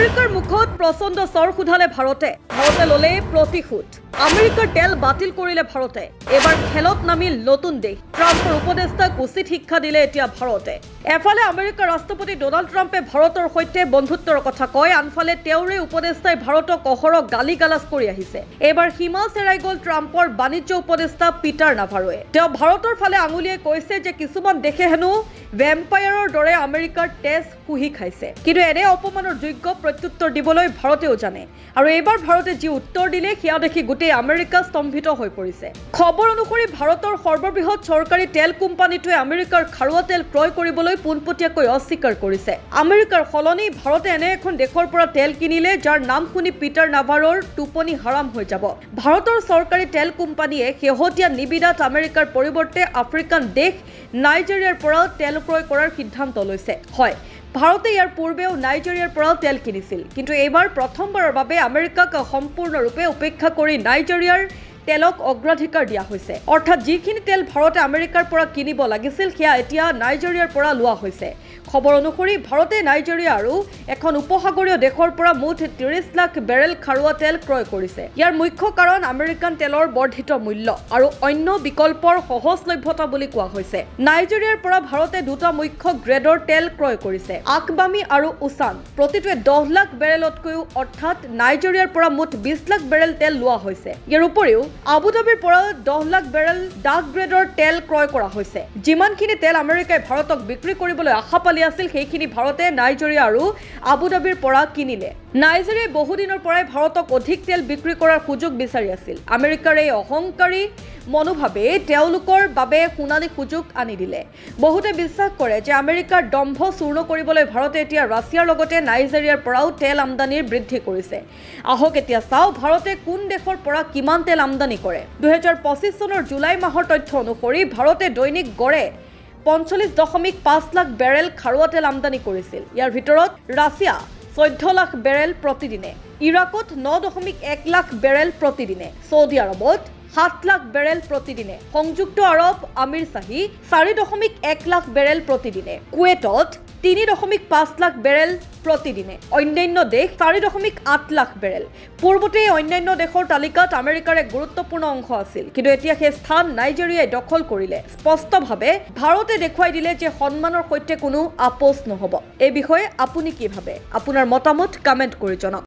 আমেৰিকাৰ মুখত প্ৰচণ্ড চৰ খুধালে ভাৰতে ললে প্ৰতিশোধ। আমেৰিকাৰ তেল বাতিল কৰিলে ভাৰতে। এবাৰ খেলত নামিল নতুন দেশ। ট্ৰাম্পৰ উপদেষ্টাক উচিত শিক্ষা দিলে এতিয়া ভাৰতে। এফালে আমেৰিকাৰ ৰাষ্ট্ৰপতি ডোনাল্ড ট্ৰাম্পে ভাৰতৰ সৈতে বন্ধুত্বৰ কথা কয়, আনফালে তেওঁৰে উপদেষ্টাই ভাৰতক অহৰহ গালি গালাজ কৰি আহিছে। এইবাৰ সীমা চেৰাই গ'ল ট্ৰাম্পৰ বাণিজ্য উপদেষ্টা পিটাৰ নাভাৰোৱে। তেওঁ ভাৰতৰ ফালে আঙুলিয়াই কৈছে যে কিছুমান দেশে হেনো ভেম্পায়াৰৰ দৰে আমেৰিকাৰ তেজ শুহি খাইছে, কিন্তু এনে অপমানৰ যোগ্য প্ৰত্যুত্তৰ দিবলৈ ভাৰতেও জানে। আৰু এইবাৰ ভাৰতে যি উত্তৰ দিলে সেয়া দেখি গোটেই আমেৰিকা স্তম্ভিত হৈ পৰিছে। খবৰ অনুসৰি ভাৰতৰ সৰ্ববৃহৎ চৰকাৰী তেল কোম্পানীটোৱে আমেৰিকাৰ খাৰুৱা তেল ক্ৰয় কৰিবলৈ পোনপটীয়াকৈ অস্বীকাৰ কৰিছে। আমেৰিকাৰ সলনি ভাৰতে এনে এখন দেশৰ পৰা তেল কিনিলে যাৰ নাম শুনি পিটাৰ নাভাৰোৰ টোপনি হাৰাম হৈ যাব। ভাৰতৰ চৰকাৰী তেল কোম্পানীয়ে শেহতীয়া নিবিদাত আমেৰিকাৰ পৰিৱৰ্তে আফ্ৰিকান দেশ নাইজেৰিয়াৰ পৰা তেল ক্ৰয় কৰাৰ সিদ্ধান্ত লৈছে। হয়, ভাৰতে ইয়াৰ পূৰ্বেও নাইজেৰিয়াৰ পৰা তেল কিনিছিল, কিন্তু এইবাৰ প্ৰথমবাৰৰ বাবে আমেৰিকাক সম্পূৰ্ণৰূপে উপেক্ষা কৰি নাইজেৰিয়াৰ তেলক অগ্ৰাধিকাৰ দিয়া হৈছে। অৰ্থাৎ যিখিনি তেল ভাৰতে আমেৰিকাৰ পৰা কিনিব লাগিছিল সেয়া এতিয়া নাইজেৰিয়াৰ পৰা লোৱা হৈছে। খবৰ অনুসৰি ভাৰতে নাইজেৰিয়া আৰু এখন উপসাগৰীয় দেশৰ পৰা মুঠ 30 লাখ বেৰেল খাৰুৱা তেল ক্ৰয় কৰিছে। ইয়াৰ মুখ্য কাৰণ আমেৰিকান তেলৰ বৰ্ধিত মূল্য আৰু অন্য বিকল্পৰ সহজলভ্যতা বুলি কোৱা হৈছে। নাইজেৰিয়াৰ পৰা ভাৰতে দুটা মুখ্য গ্ৰেডৰ তেল ক্ৰয় কৰিছে, আকবামি আৰু উচান। প্ৰতিটোৱে 10 লাখ বেৰেলতকৈও, অৰ্থাৎ নাইজেৰিয়াৰ পৰা মুঠ 20 লাখ বেৰেল তেল লোৱা হৈছে। ইয়াৰ উপৰিও আবুধাবিৰ পৰা 10 লাখ বেৰেল ডাৰ্ক গ্ৰেডৰ তেল ক্ৰয় কৰা হৈছে। যিমানখিনি তেল আমেৰিকাই ভাৰতক বিক্ৰী কৰিবলৈ আশা পালি আছিল সেইখিনি ভাৰতে নাইজেৰিয়া আৰু আবুধাবিৰ পৰা কিনিলে। নাইজেৰিয়াই বহুদিনৰ পৰাই ভাৰতক অধিক তেল বিক্ৰী কৰাৰ সুযোগ বিচাৰি আছিল। আমেৰিকাৰ এই অহংকাৰী মনোভাৱে তেওঁলোকৰ বাবে সোণালী সুযোগ আনি দিলে। বহুতে বিশ্বাস কৰে যে আমেৰিকাৰ দম্ভ চূৰ্ণ কৰিবলৈ ভাৰতে এতিয়া ৰাছিয়াৰ লগতে নাইজেৰিয়াৰ পৰাও তেল আমদানিৰ বৃদ্ধি কৰিছে। আহক এতিয়া চাওঁ ভাৰতে কোন দেশৰ পৰা কিমান তেল আমদানি কৰে। 2025 চনৰ জুলাই মাহৰ তথ্য অনুসৰি ভাৰতে দৈনিক গড়ে 45.5 লাখ বেৰেল খাৰুৱা তেল আমদানি কৰিছিল। ইয়াৰ ভিতৰত ৰাছিয়া 14 লাখ বেৰেল প্ৰতিদিনে, ইৰাকত 9.1 লাখ বেৰেল প্ৰতিদিনে, ছৌদি আৰবত 7 লাখ বেৰেল প্ৰতিদিনে, সংযুক্ত আৰব আমিৰশ্বাহী 4.1 লাখ বেৰেল প্ৰতিদিনে, কুৱেটত 3.5 লাখ বেৰেল প্ৰতিদিনে, অন্যান্য দেশ 4.8 লাখ বেৰেল। পূৰ্বতে অন্যান্য দেশৰ তালিকাত আমেৰিকাৰ এক গুৰুত্বপূৰ্ণ অংশ আছিল, কিন্তু এতিয়া সেই স্থান নাইজেৰিয়াই দখল কৰিলে। স্পষ্টভাৱে ভাৰতে দেখুৱাই দিলে যে সন্মানৰ সৈতে কোনো আপোচ নহ'ব। এই বিষয়ে আপুনি কি ভাবে? আপোনাৰ মতামত কমেণ্ট কৰি জনাওক।